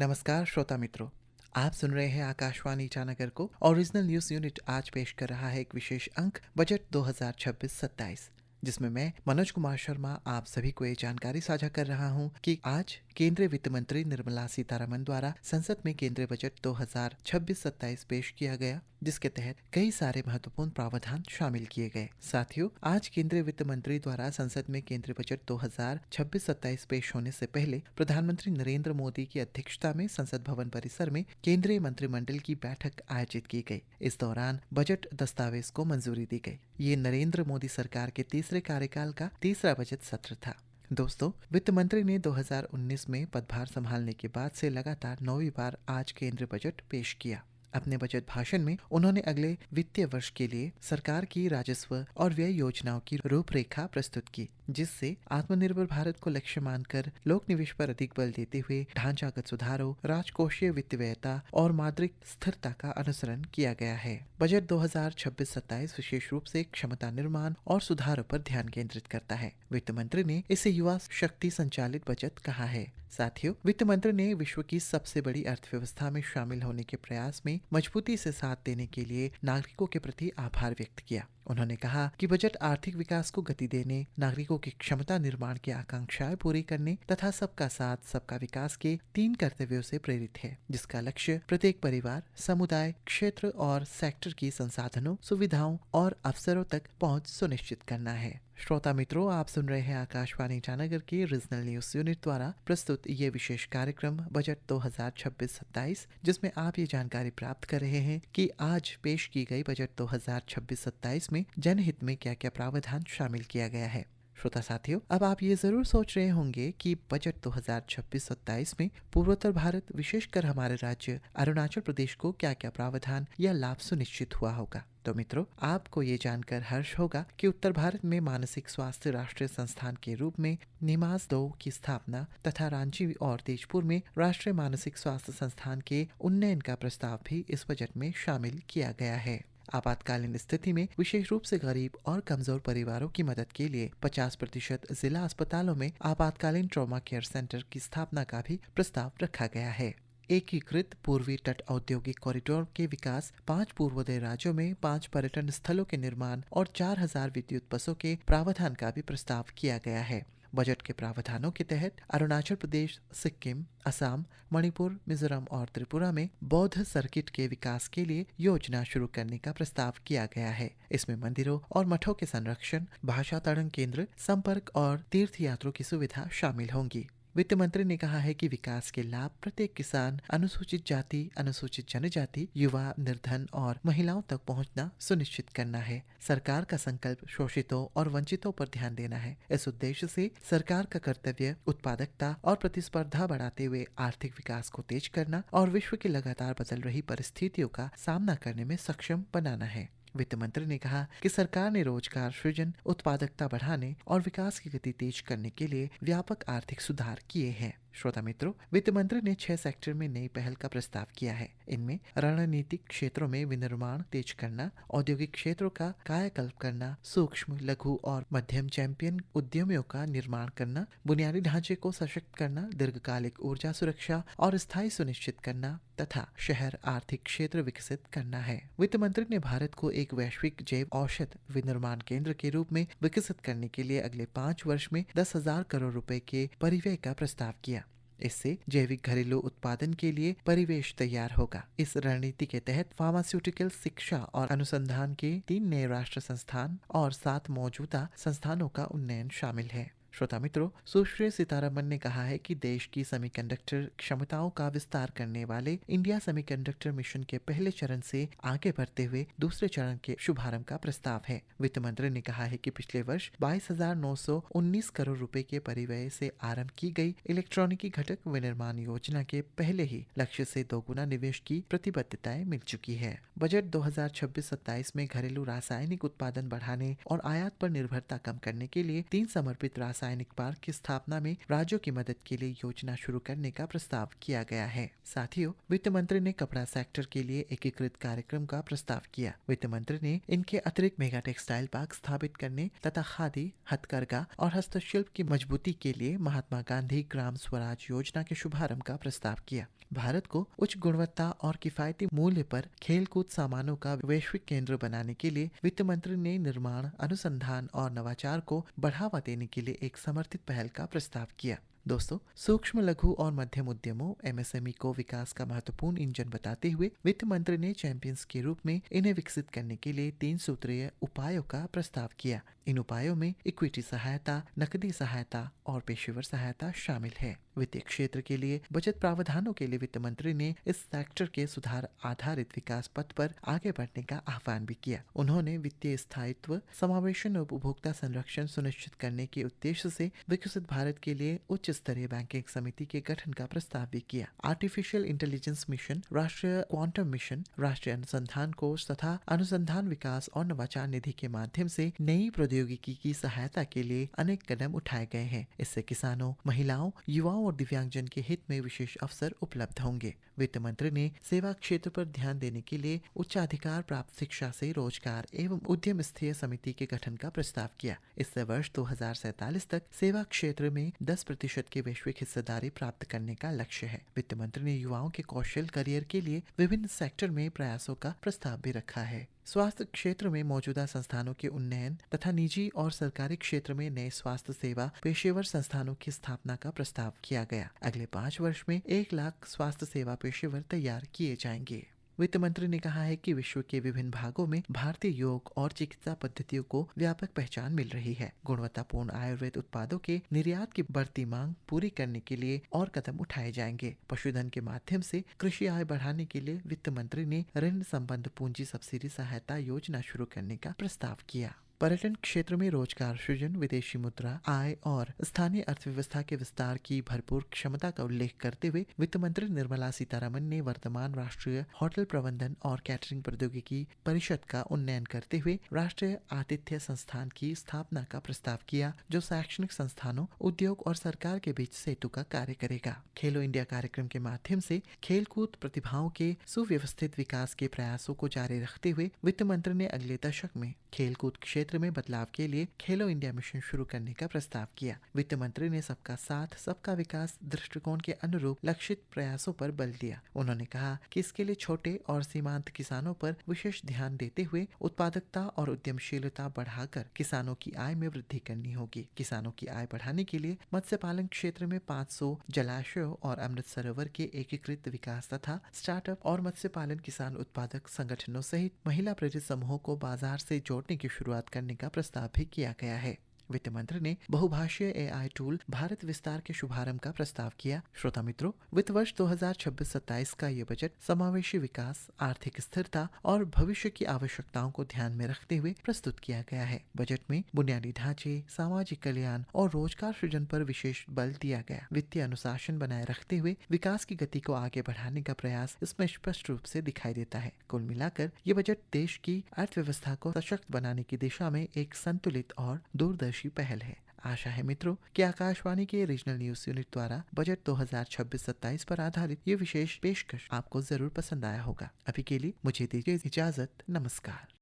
नमस्कार श्रोता मित्रों। आप सुन रहे हैं आकाशवाणी ईटानगर को। ओरिजिनल न्यूज यूनिट आज पेश कर रहा है एक विशेष अंक बजट 2026-27, जिसमें मैं मनोज कुमार शर्मा आप सभी को ये जानकारी साझा कर रहा हूं कि आज केंद्रीय वित्त मंत्री निर्मला सीतारमण द्वारा संसद में केंद्रीय बजट 2026-27 पेश किया गया, जिसके तहत कई सारे महत्वपूर्ण प्रावधान शामिल किए गए। साथियों, आज केंद्रीय वित्त मंत्री द्वारा संसद में केंद्रीय बजट 2026-27 पेश होने से पहले प्रधानमंत्री नरेंद्र मोदी की अध्यक्षता में संसद भवन परिसर में केंद्रीय मंत्रिमंडल की बैठक आयोजित की गई। इस दौरान बजट दस्तावेज को मंजूरी दी गई। ये नरेंद्र मोदी सरकार के तीसरे कार्यकाल का तीसरा बजट सत्र था। दोस्तों, वित्त मंत्री ने 2019 में पदभार संभालने के बाद से लगातार 9वीं बार आज केंद्रीय बजट पेश किया। अपने बजट भाषण में उन्होंने अगले वित्तीय वर्ष के लिए सरकार की राजस्व और व्यय योजनाओं की रूपरेखा प्रस्तुत की, जिससे आत्मनिर्भर भारत को लक्ष्य मानकर लोक निवेश पर अधिक बल देते हुए ढांचागत सुधारों, राजकोषीय वित्तीयता और मौद्रिक स्थिरता का अनुसरण किया गया है। बजट 2026-27 विशेष रूप से क्षमता निर्माण और सुधारों पर ध्यान केंद्रित करता है। वित्त मंत्री ने इसे युवा शक्ति संचालित बजट कहा है। साथियों, वित्त मंत्री ने विश्व की सबसे बड़ी अर्थव्यवस्था में शामिल होने के प्रयास में मजबूती से साथ देने के लिए नागरिकों के प्रति आभार व्यक्त किया। उन्होंने कहा कि बजट आर्थिक विकास को गति देने, नागरिकों की क्षमता निर्माण की आकांक्षाएं पूरी करने तथा सबका साथ सबका विकास के 3 कर्तव्यों से प्रेरित है, जिसका लक्ष्य प्रत्येक परिवार, समुदाय, क्षेत्र और सेक्टर की संसाधनों, सुविधाओं और अवसरों तक पहुंच सुनिश्चित करना है। श्रोता मित्रों, आप सुन रहे हैं आकाशवाणी ईटानगर की रीजनल न्यूज यूनिट द्वारा प्रस्तुत ये विशेष कार्यक्रम बजट 2026-27, जिसमें आप ये जानकारी प्राप्त कर रहे हैं कि आज पेश की गई बजट 2026-27 में जनहित में क्या क्या प्रावधान शामिल किया गया है। श्रोता साथियों, अब आप ये जरूर सोच रहे होंगे कि बजट 2026-27 में पूर्वोत्तर भारत, विशेषकर हमारे राज्य अरुणाचल प्रदेश को क्या क्या प्रावधान या लाभ सुनिश्चित हुआ होगा। तो मित्रों, आपको ये जानकर हर्ष होगा कि उत्तर भारत में मानसिक स्वास्थ्य राष्ट्रीय संस्थान के रूप में निमास 2 की स्थापना तथा रांची और तेजपुर में राष्ट्रीय मानसिक स्वास्थ्य संस्थान के उन्नयन का प्रस्ताव भी इस बजट में शामिल किया गया है। आपातकालीन स्थिति में विशेष रूप से गरीब और कमजोर परिवारों की मदद के लिए 50% जिला अस्पतालों में आपातकालीन ट्रॉमा केयर सेंटर की स्थापना का भी प्रस्ताव रखा गया है। एकीकृत पूर्वी तट औद्योगिक कॉरिडोर के विकास, 5 पूर्वोदय राज्यों में 5 पर्यटन स्थलों के निर्माण और 4000 विद्युत बसों के प्रावधान का भी प्रस्ताव किया गया है। बजट के प्रावधानों के तहत अरुणाचल प्रदेश, सिक्किम, असम, मणिपुर, मिजोरम और त्रिपुरा में बौद्ध सर्किट के विकास के लिए योजना शुरू करने का प्रस्ताव किया गया है। इसमें मंदिरों और मठों के संरक्षण, भाषा ताड़न केंद्र, संपर्क और तीर्थ यात्रियों की सुविधा शामिल होंगी। वित्त मंत्री ने कहा है कि विकास के लाभ प्रत्येक किसान, अनुसूचित जाति, अनुसूचित जनजाति, युवा, निर्धन और महिलाओं तक पहुंचना सुनिश्चित करना है। सरकार का संकल्प शोषितों और वंचितों पर ध्यान देना है। इस उद्देश्य से सरकार का कर्तव्य उत्पादकता और प्रतिस्पर्धा बढ़ाते हुए आर्थिक विकास को तेज करना और विश्व की लगातार बदल रही परिस्थितियों का सामना करने में सक्षम बनाना है। वित्त मंत्री ने कहा कि सरकार ने रोजगार सृजन, उत्पादकता बढ़ाने और विकास की गति तेज करने के लिए व्यापक आर्थिक सुधार किए हैं। श्रोता मित्रों, वित्त मंत्री ने 6 सेक्टर में नई पहल का प्रस्ताव किया है। इनमें रणनीतिक क्षेत्रों में विनिर्माण तेज करना, औद्योगिक क्षेत्रों का कायाकल्प करना, सूक्ष्म, लघु और मध्यम चैंपियन उद्यमियों का निर्माण करना, बुनियादी ढांचे को सशक्त करना, दीर्घकालिक ऊर्जा सुरक्षा और स्थायी सुनिश्चित करना तथा शहर आर्थिक क्षेत्र विकसित करना है। वित्त मंत्री ने भारत को एक वैश्विक जैव औषध विनिर्माण केंद्र के रूप में विकसित करने के लिए अगले 5 वर्ष में 10,000 करोड़ रुपए के परिव्यय का प्रस्ताव किया। इससे जैविक घरेलू उत्पादन के लिए परिवेश तैयार होगा। इस रणनीति के तहत फार्मास्यूटिकल, शिक्षा और अनुसंधान के 3 नए राष्ट्रीय संस्थान और 7 मौजूदा संस्थानों का उन्नयन शामिल है। श्रोता मित्रों, सुश्री सीतारमण ने कहा है कि देश की सेमीकंडक्टर क्षमताओं का विस्तार करने वाले इंडिया सेमीकंडक्टर मिशन के पहले चरण से आगे बढ़ते हुए दूसरे चरण के शुभारंभ का प्रस्ताव है। वित्त मंत्री ने कहा है कि पिछले वर्ष 22,919 करोड़ रुपए के परिव्यय से आरंभ की गई इलेक्ट्रॉनिकी घटक विनिर्माण योजना के पहले ही लक्ष्य से 2 गुना निवेश की प्रतिबद्धताएं मिल चुकी है। बजट 2026-27 में घरेलू रासायनिक उत्पादन बढ़ाने और आयात पर निर्भरता कम करने के लिए 3 समर्पित रासायनिक पार्क की स्थापना में राज्यों की मदद के लिए योजना शुरू करने का प्रस्ताव किया गया है। साथियों, वित्त मंत्री ने कपड़ा सेक्टर के लिए एकीकृत कार्यक्रम का प्रस्ताव किया। वित्त मंत्री ने इनके अतिरिक्त मेगा टेक्सटाइल पार्क स्थापित करने तथा खादी, हथकरघा और हस्तशिल्प की मजबूती के लिए महात्मा गांधी ग्राम स्वराज योजना के शुभारंभ का प्रस्ताव किया। भारत को उच्च गुणवत्ता और किफायती मूल्य पर खेलकूद सामानों का वैश्विक केंद्र बनाने के लिए वित्त मंत्री ने निर्माण, अनुसंधान और नवाचार को बढ़ावा देने के लिए एक समर्थित पहल का प्रस्ताव किया। दोस्तों, सूक्ष्म, लघु और मध्यम उद्यमों एमएसएमई को विकास का महत्वपूर्ण इंजन बताते हुए वित्त मंत्री ने चैंपियंस के रूप में इन्हें विकसित करने के लिए 3 सूत्रीय उपायों का प्रस्ताव किया। इन उपायों में इक्विटी सहायता, नकदी सहायता और पेशेवर सहायता शामिल है। वित्तीय क्षेत्र के लिए बचत प्रावधानों के लिए वित्त मंत्री ने इस सेक्टर के सुधार आधारित विकास पथ पर आगे बढ़ने का आह्वान भी किया। उन्होंने वित्तीय स्थायित्व, समावेशन और उपभोक्ता संरक्षण सुनिश्चित करने के उद्देश्य से विकसित भारत के लिए उच्च स्तरीय बैंकिंग समिति के गठन का प्रस्ताव भी किया। आर्टिफिशियल इंटेलिजेंस मिशन, राष्ट्रीय क्वांटम मिशन, राष्ट्रीय अनुसंधान कोष तथा अनुसंधान विकास और नवाचार निधि के माध्यम से नई प्रौद्योगिकी की सहायता के लिए अनेक कदम उठाए गए हैं। इससे किसानों, महिलाओं, युवाओं और दिव्यांगजन के हित में विशेष अवसर उपलब्ध होंगे। वित्त मंत्री ने सेवा क्षेत्र पर ध्यान देने के लिए उच्चाधिकार प्राप्त शिक्षा से रोजगार एवं उद्यम स्थीय समिति के गठन का प्रस्ताव किया। इससे वर्ष 2047 तक सेवा क्षेत्र में 10% की वैश्विक हिस्सेदारी प्राप्त करने का लक्ष्य है। वित्त मंत्री ने युवाओं के कौशल करियर के लिए विभिन्न सेक्टर में प्रयासों का प्रस्ताव भी रखा है। स्वास्थ्य क्षेत्र में मौजूदा संस्थानों के उन्नयन तथा निजी और सरकारी क्षेत्र में नए स्वास्थ्य सेवा पेशेवर संस्थानों की स्थापना का प्रस्ताव किया गया। अगले 5 वर्ष में 1 लाख स्वास्थ्य सेवा पेशेवर तैयार किए जाएंगे। वित्त मंत्री ने कहा है कि विश्व के विभिन्न भागों में भारतीय योग और चिकित्सा पद्धतियों को व्यापक पहचान मिल रही है। गुणवत्तापूर्ण आयुर्वेद उत्पादों के निर्यात की बढ़ती मांग पूरी करने के लिए और कदम उठाए जाएंगे। पशुधन के माध्यम से कृषि आय बढ़ाने के लिए वित्त मंत्री ने ऋण संबंध पूंजी सब्सिडी सहायता योजना शुरू करने का प्रस्ताव किया। पर्यटन क्षेत्र में रोजगार सृजन, विदेशी मुद्रा आय और स्थानीय अर्थव्यवस्था के विस्तार की भरपूर क्षमता का उल्लेख करते हुए वित्त मंत्री निर्मला सीतारमन ने वर्तमान राष्ट्रीय होटल प्रबंधन और कैटरिंग प्रौद्योगिकी परिषद का उन्नयन करते हुए राष्ट्रीय आतिथ्य संस्थान की स्थापना का प्रस्ताव किया, जो शैक्षणिक संस्थानों, उद्योग और सरकार के बीच सेतु का कार्य करेगा। खेलो इंडिया कार्यक्रम के माध्यम से खेलकूद प्रतिभाओं के सुव्यवस्थित विकास के प्रयासों को जारी रखते हुए वित्त मंत्री ने अगले दशक में खेलकूद क्षेत्र में बदलाव के लिए खेलो इंडिया मिशन शुरू करने का प्रस्ताव किया। वित्त मंत्री ने सबका साथ, सबका विकास दृष्टिकोण के अनुरूप लक्षित प्रयासों पर बल दिया। उन्होंने कहा कि इसके लिए छोटे और सीमांत किसानों पर विशेष ध्यान देते हुए उत्पादकता और उद्यमशीलता बढ़ाकर किसानों की आय में वृद्धि करनी होगी। किसानों की आय बढ़ाने के लिए मत्स्य पालन क्षेत्र में 500 जलाशयों और अमृत सरोवर के एकीकृत विकास तथा स्टार्टअप और मत्स्य पालन किसान उत्पादक संगठनों सहित महिला प्रेरित समूहों को बाजार से जोड़ने की शुरुआत करने का प्रस्ताव भी किया गया है। वित्त मंत्री ने बहुभाषीय एआई टूल भारत विस्तार के शुभारंभ का प्रस्ताव किया। श्रोता मित्रों, वित्त वर्ष 2026-27 का ये बजट समावेशी विकास, आर्थिक स्थिरता और भविष्य की आवश्यकताओं को ध्यान में रखते हुए प्रस्तुत किया गया है। बजट में बुनियादी ढांचे, सामाजिक कल्याण और रोजगार सृजन पर विशेष बल दिया गया। वित्तीय अनुशासन बनाए रखते हुए विकास की गति को आगे बढ़ाने का प्रयास इसमें स्पष्ट रूप से दिखाई देता है। कुल मिलाकर ये बजट देश की अर्थव्यवस्था को सशक्त बनाने की दिशा में एक संतुलित और दूरदर्शी पहल है। आशा है मित्रों कि आकाशवाणी के रीजनल न्यूज यूनिट द्वारा बजट 2026-27 पर आधारित ये विशेष पेशकश आपको जरूर पसंद आया होगा। अभी के लिए मुझे दीजिए इजाजत। नमस्कार।